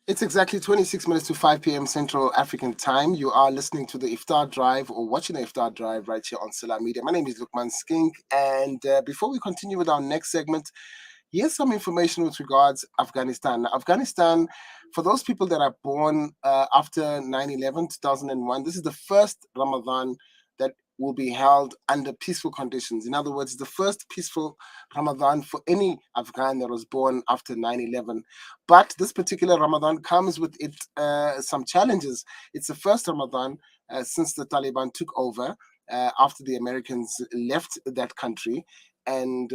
It's exactly 26 minutes to 5 p.m. Central African Time. You are listening to the Iftar Drive or watching the Iftar Drive right here on Sial Media. My name is Lukman Skink. And before we continue with our next segment, here's some information with regards Afghanistan. Now, Afghanistan, for those people that are born after 9/11, 2001, this is the first Ramadan that will be held under peaceful conditions. In other words, the first peaceful Ramadan for any Afghan that was born after 9/11. But this particular Ramadan comes with it some challenges. It's the first Ramadan since the Taliban took over after the Americans left that country. And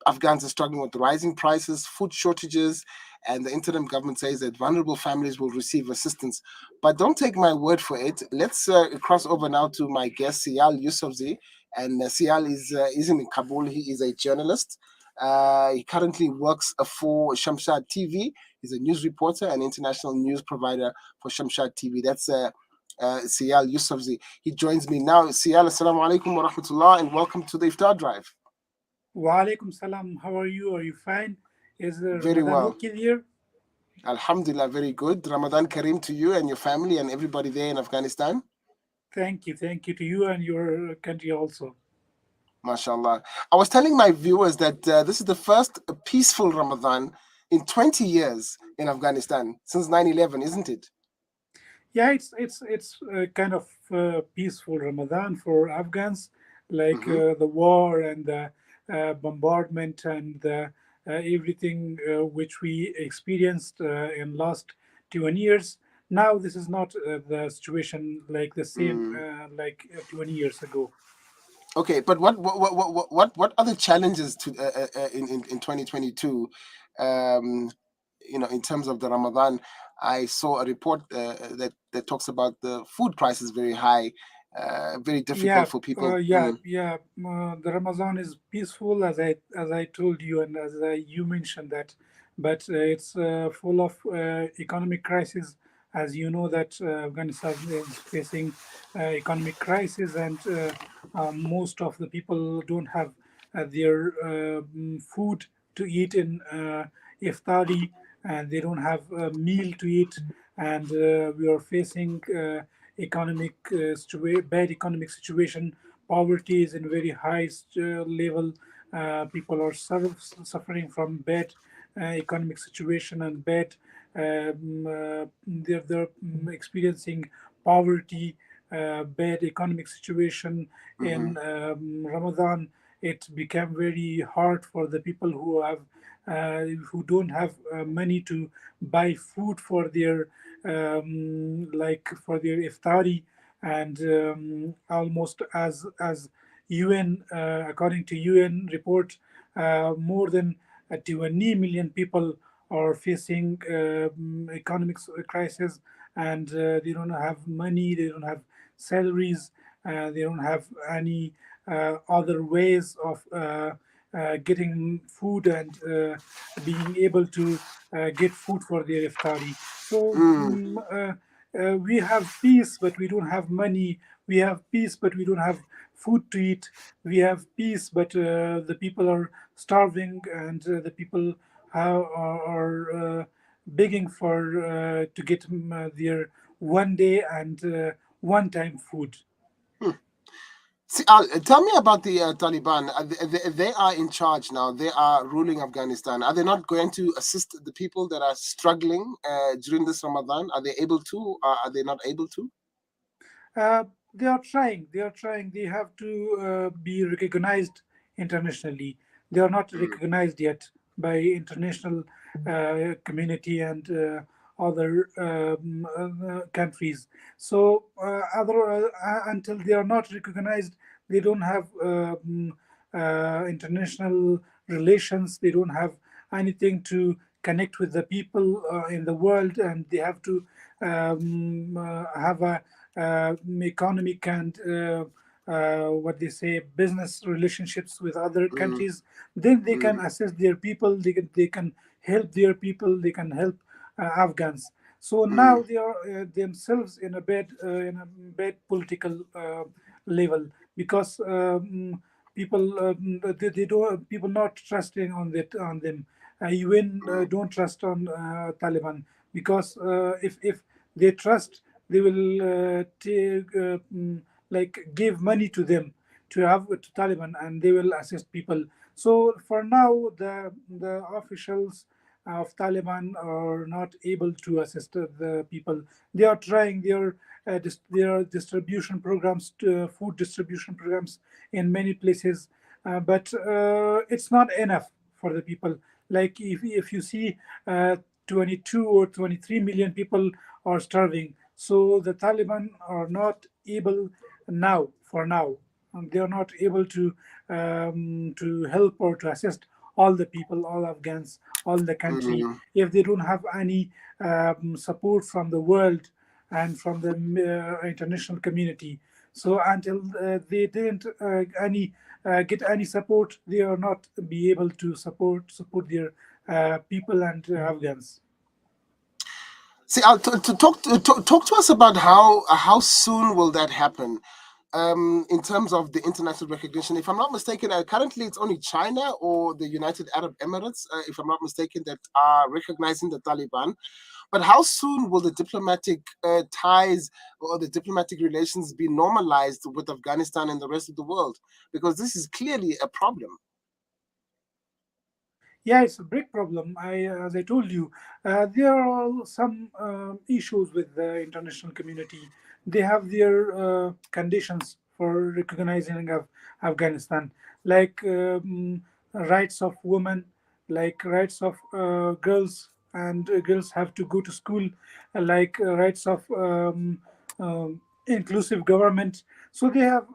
Afghans are struggling with rising prices, food shortages, and the interim government says that vulnerable families will receive assistance. But don't take my word for it. Let's cross over now to my guest, Sial Yousofi. And Sial is in Kabul. He is a journalist. He currently works for Shamshad TV. He's a news reporter and international news provider for Shamshad TV. That's Sial Yousofi. He joins me now. Sial, assalamu alaikum wa rahmatullah, and welcome to the Iftar Drive. Wa alaikum salam. How are you? Are you fine? Is Very Ramadan well. okay here? Alhamdulillah, very good. Ramadan Kareem to you and your family and everybody there in Afghanistan. Thank you. Thank you to you and your country also. MashaAllah. I was telling my viewers that this is the first peaceful Ramadan in 20 years in Afghanistan since 9/11, isn't it? Yeah, it's kind of peaceful Ramadan for Afghans, like Hmm. the war and the bombardment and everything which we experienced in last 20 years. Now this is not the situation like the same Mm. like 20 years ago. Okay, but what other challenges to in 2022? Um, in terms of the Ramadan, I saw a report that talks about the food prices very high, very difficult Yeah, for people. yeah, yeah. The Ramadan is peaceful, as I told you, and you mentioned that, but it's full of economic crisis. As you know, that Afghanistan is facing economic crisis, and most of the people don't have their food to eat in iftari, and they don't have a meal to eat, and we are facing. Bad economic situation. Poverty is in very high level. People are suffering from bad economic situation and bad. They're experiencing poverty, bad economic situation Mm-hmm. in Ramadan. It became very hard for the people who don't have money to buy food for their like for their iftari, and almost as UN according to UN report, more than 20 million people are facing economic crisis, and they don't have money, they don't have salaries, they don't have any other ways of getting food and being able to get food for their iftari. So Mm. we have peace, but we don't have money. We have peace, but we don't have food to eat. We have peace, but the people are starving, and the people are begging for to get their one day and one time food. Hmm. See, tell me about the Taliban. They are in charge now. They are ruling Afghanistan. Are they not going to assist the people that are struggling during this Ramadan? Are they able to? Are they not able to? They are trying. They are trying. They have to be recognized internationally. They are not Mm. recognized yet by international community and other countries. So until they are not recognized, they don't have international relations. They don't have anything to connect with the people in the world, and they have to have a economic and what they say business relationships with other Mm. countries. Then they can Mm. assist their people, they can help their people, they can help Afghans. So Mm. now they are themselves in a bad political level, because people they don't people not trusting on them. UN don't trust on Taliban, because if they trust, they will take like give money to them, to Taliban, and they will assist people. So for now, the officials of Taliban are not able to assist the people. They are trying their distribution programs, food distribution programs in many places, but it's not enough for the people. Like if you see, 22 or 23 million people are starving. So the Taliban are not able now, for now, they are not able to help or to assist all the people, all Afghans, all the country, Mm, if they don't have any support from the world and from the international community. So until they didn't get any support, they are not be able to support their people and Afghans. see, talk to us about how soon will that happen, in terms of the international recognition. If I'm not mistaken, currently it's only China or the United Arab Emirates, if I'm not mistaken, that are recognizing the Taliban. But how soon will the diplomatic ties or the diplomatic relations be normalized with Afghanistan and the rest of the world? Because this is clearly a problem. Yeah, it's a big problem. As I told you, there are some issues with the international community. They have their conditions for recognizing Afghanistan, like rights of women, like rights of girls, and girls have to go to school, like rights of inclusive government. So they have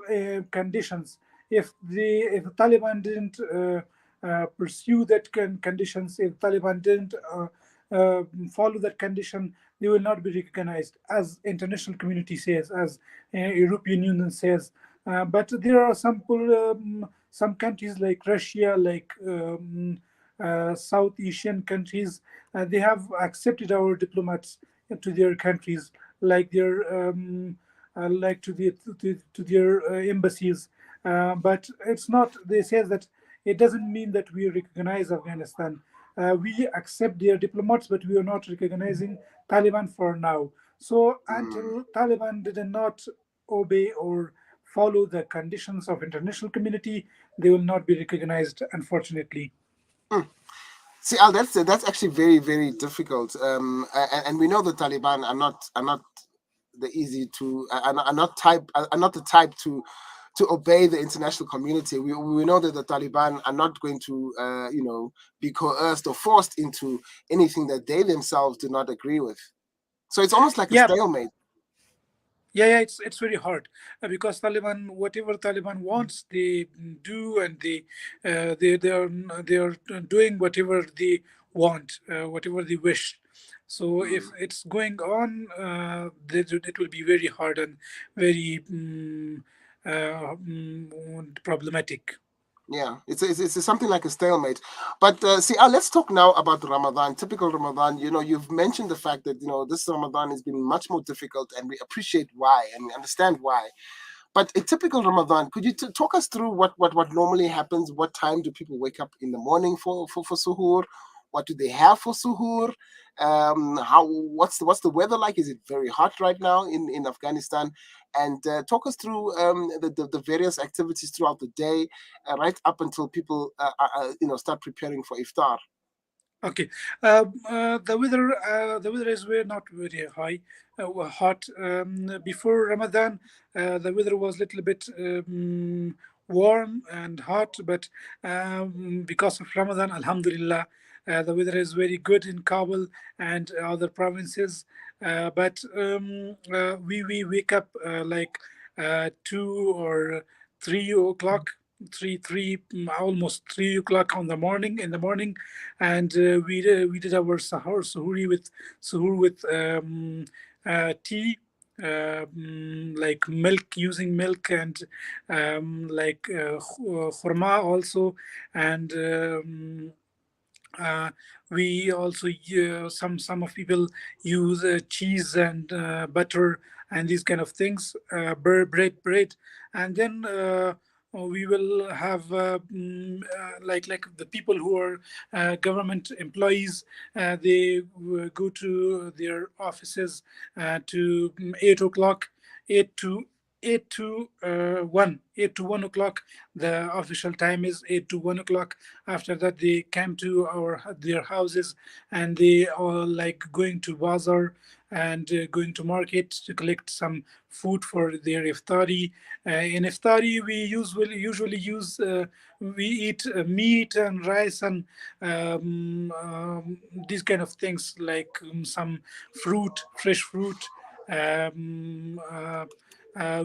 conditions. If the Taliban didn't pursue that conditions, if Taliban didn't follow that condition, they will not be recognized, as international community says, as European Union says. But there are some countries like Russia, like South Asian countries, they have accepted our diplomats to their countries, like their like to their embassies. But it's not. They say that it doesn't mean that we recognize Afghanistan. We accept their diplomats, but we are not recognizing Taliban for now. So Mm. until Taliban did not obey or follow the conditions of international community, they will not be recognized, unfortunately. Mm. See, Al, that's actually very, very difficult. And we know the Taliban are not the easy to are not the type to obey the international community. We know that the Taliban are not going to be coerced or forced into anything that they themselves do not agree with. So it's almost like a Yeah, stalemate. yeah, it's very hard, because Taliban, whatever Taliban wants, they do, and they are doing whatever they want, whatever they wish. So if Mm. it's going on, it will be very hard and very problematic. Yeah, it's something like a stalemate. But see, let's talk now about Ramadan. Typical Ramadan. You've mentioned the fact that this Ramadan has been much more difficult, and we appreciate why, and we understand why. But a typical Ramadan, could you talk us through what normally happens? What time do people wake up in the morning for suhoor? What do they have for suhoor? How what's the weather like? Is it very hot right now in Afghanistan? And talk us through the various activities throughout the day, right up until people start preparing for iftar. Okay. The weather is very not very high, hot. Before Ramadan, the weather was a little bit warm and hot, but because of Ramadan, Alhamdulillah, the weather is very good in Kabul and other provinces. But we wake up like 2 or 3 o'clock, almost 3 o'clock on the morning in the morning, and we did our suhoor with tea, like milk, using milk, and like khurma also, and uh, we also some of people use cheese and butter and these kind of things, bread, and then we will have like the people who are government employees. They go to their offices to 8 o'clock, 8 to 8 to 1 o'clock. The official time is 8 to 1 o'clock. After that, they came to their houses, and they are like going to bazaar and going to market to collect some food for their iftari. In iftari, we usually use we eat meat and rice and these kind of things, like some fruit, fresh fruit.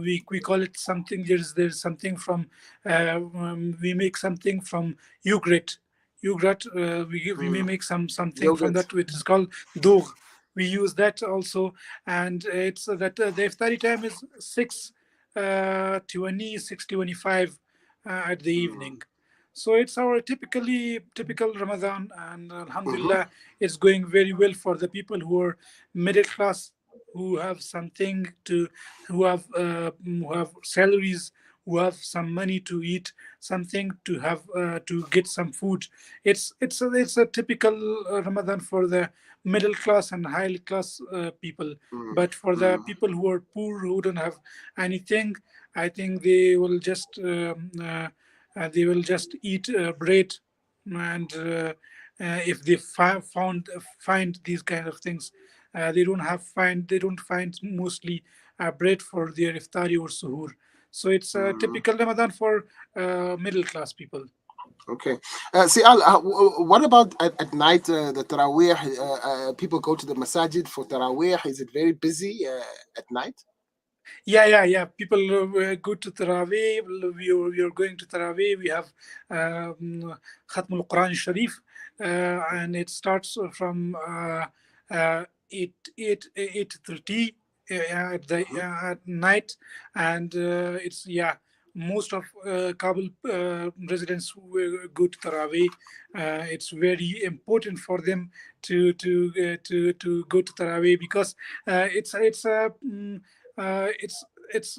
We call it something. There's something from we make something from yogurt. Yogurt. We may Mm. make something from Yogurt. that, which is called dog. We use that also, and it's that the iftari time is 6:20, 6:25 at the Mm. evening. So it's our typical Ramadan, and Mm-hmm. Alhamdulillah, it's going very well for the people who are middle class, who have something to, who have salaries, who have some money to eat, something to have to get some food. It's a typical Ramadan for the middle class and high class people. Mm. But for the Mm. people who are poor, who don't have anything, I think they will just eat bread, and if they find these kind of things, they don't find mostly bread for their iftari or suhoor. So it's a Mm. typical Ramadan for middle class people. Okay. Sial, what about at night, the Taraweeh? People go to the masajid for Taraweeh. Is it very busy at night? Yeah. People go to Taraweeh. We are going to Taraweeh. We have Khatmul Quran Sharif, and it starts from 8:30 Mm-hmm. at night, and it's yeah. Most of Kabul residents will go to Taraweeh. It's very important for them to go to Taraweeh, because it's a it's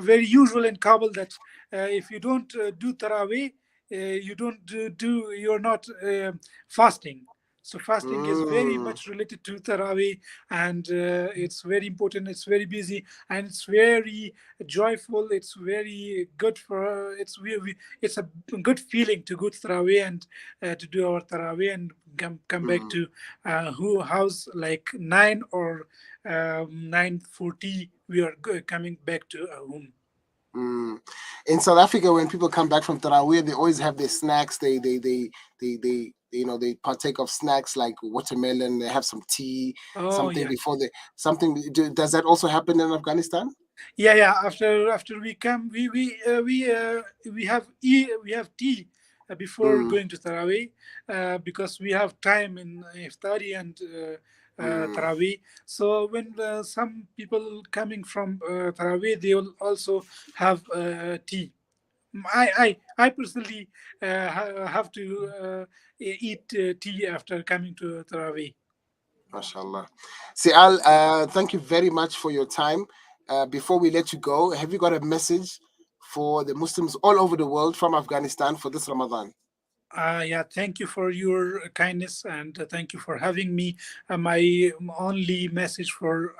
very usual in Kabul that if you don't do Taraweeh, you don't you're not fasting. So fasting is very Mm. much related to Taraweeh, and it's very important. It's very busy, and it's very joyful. It's very good for it's a good feeling to go to Taraweeh and to do our Taraweeh and come back Mm. to who house like 9 or 9:40. We are coming back to home. Mm. In South Africa, when people come back from Taraweeh, they always have their snacks. They they partake of snacks like watermelon. They have some tea, Oh something yeah, before they something. Does that also happen in Afghanistan? yeah. After we come, we have tea before Mm. going to Taraweeh, because we have time in Iftari and Mm. Taraweeh. So when some people coming from Taraweeh, they will also have tea. I personally have to eat tea after coming to Taraweeh. MashaAllah. Sial, thank you very much for your time. Before we let you go, have you got a message for the Muslims all over the world from Afghanistan for this Ramadan? Yeah, thank you for your kindness, and thank you for having me. My only message for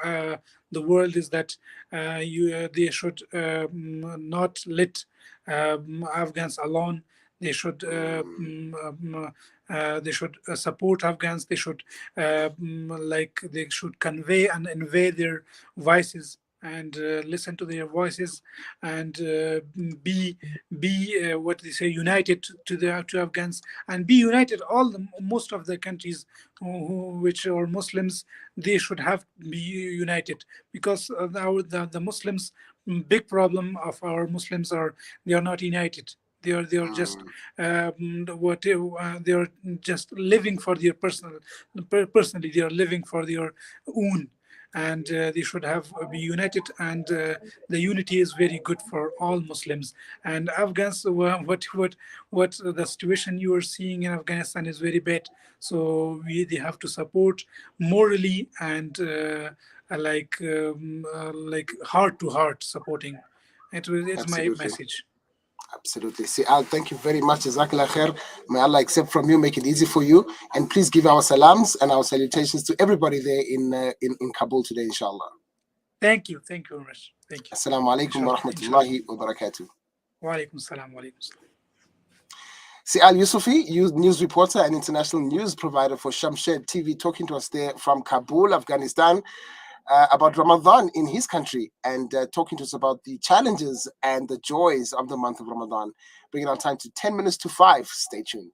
the world is that they should not let Afghans alone. They should Mm. they should support Afghans. They should they should convey and convey their voices, and listen to their voices, and be what they say, united to Afghans, and be united. Most of the countries which are Muslims, they should have be united, because the Muslims, big problem of our Muslims are they are not united. They are just Mm. they are just living for their personally. They are living for their own, and they should have be united, and the unity is very good for all Muslims. And Afghans, what the situation you are seeing in Afghanistan is very bad. So they have to support morally, and like heart to heart supporting. It's my Absolutely. message. Absolutely. Sial, thank you very much. Jazakallah khair. May Allah accept from you, make it easy for you. And please give our salams and our salutations to everybody there in Kabul today, inshallah. Thank you very much. Thank you. Assalamu alaikum wa Inshallah, inshallah. rahmatullahi wa barakatuh. Wa alaikum salam, wa alaikum salam. Sial Yousofi, news reporter and international news provider for Shamshad TV, talking to us there from Kabul, Afghanistan, about Ramadan in his country and talking to us about the challenges and the joys of the month of Ramadan. Bringing our time to 10 minutes to 5. Stay tuned.